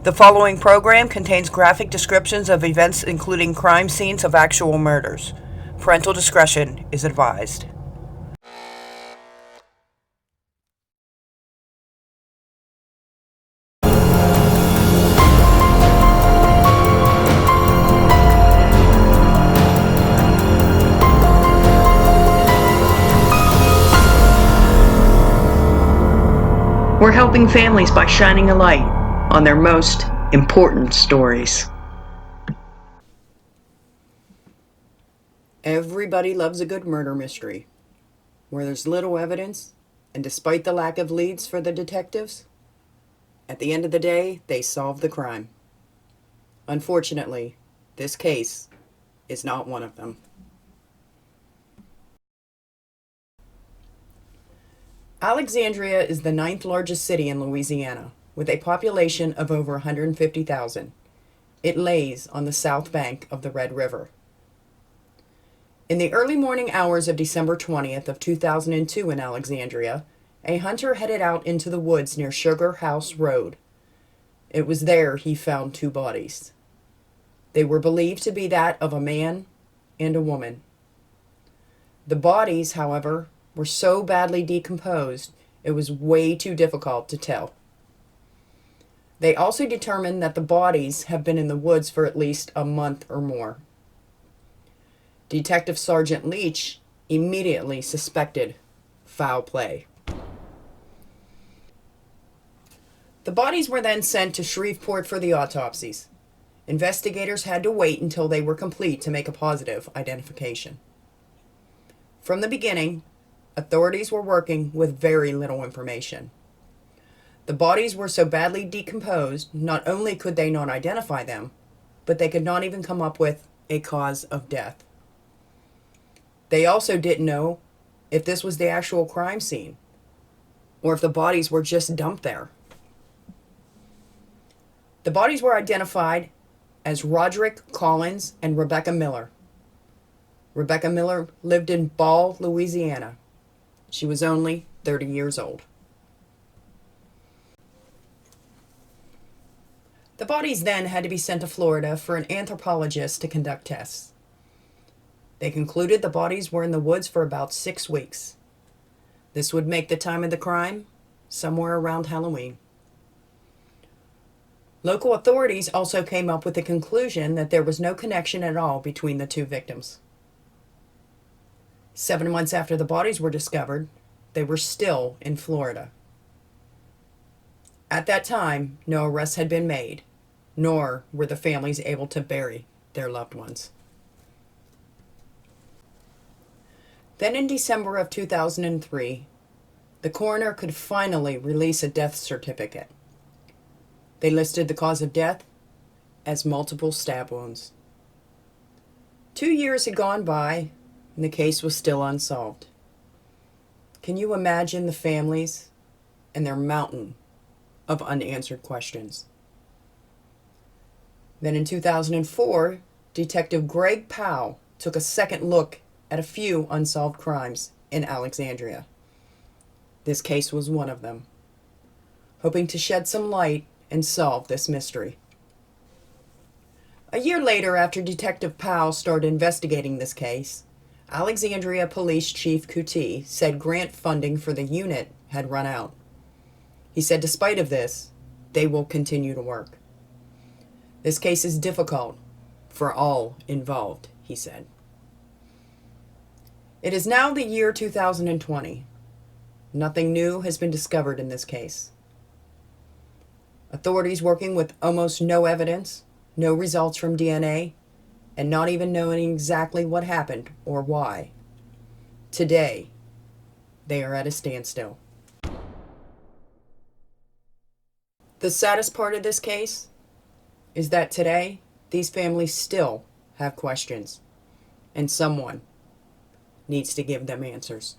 The following program contains graphic descriptions of events including crime scenes of actual murders. Parental discretion is advised. We're helping families by shining a light on their most important stories. Everybody loves a good murder mystery, where there's little evidence, and despite the lack of leads for the detectives, at the end of the day, they solve the crime. Unfortunately, this case is not one of them. Alexandria is the 9th largest city in Louisiana, with a population of over 150,000. It lays on the south bank of the Red River. In the early morning hours of December 20th of 2002 in Alexandria, a hunter headed out into the woods near Sugar House Road. It was there he found 2 bodies. They were believed to be that of a man and a woman. The bodies, however, were so badly decomposed, it was way too difficult to tell. They also determined that the bodies have been in the woods for at least a month or more. Detective Sergeant Leach immediately suspected foul play. The bodies were then sent to Shreveport for the autopsies. Investigators had to wait until they were complete to make a positive identification. From the beginning, authorities were working with very little information. The bodies were so badly decomposed, not only could they not identify them, but they could not even come up with a cause of death. They also didn't know if this was the actual crime scene, or if the bodies were just dumped there. The bodies were identified as Roderick Collins and Rebecca Miller. Rebecca Miller lived in Ball, Louisiana. She was only 30 years old. The bodies then had to be sent to Florida for an anthropologist to conduct tests. They concluded the bodies were in the woods for about 6 weeks. This would make the time of the crime somewhere around Halloween. Local authorities also came up with the conclusion that there was no connection at all between the 2 victims. 7 months after the bodies were discovered, they were still in Florida. At that time, no arrests had been made, nor were the families able to bury their loved ones. Then in December of 2003, the coroner could finally release a death certificate. They listed the cause of death as multiple stab wounds. 2 years had gone by, and the case was still unsolved. Can you imagine the families and their mountain of unanswered questions? Then in 2004, Detective Greg Powell took a second look at a few unsolved crimes in Alexandria. This case was one of them, hoping to shed some light and solve this mystery. A year later, after Detective Powell started investigating this case, Alexandria Police Chief Kuti said grant funding for the unit had run out. He said despite of this, they will continue to work. This case is difficult for all involved, he said. It is now the year 2020. Nothing new has been discovered in this case. Authorities working with almost no evidence, no results from DNA, and not even knowing exactly what happened or why. Today, they are at a standstill. The saddest part of this case is that today, these families still have questions, and someone needs to give them answers.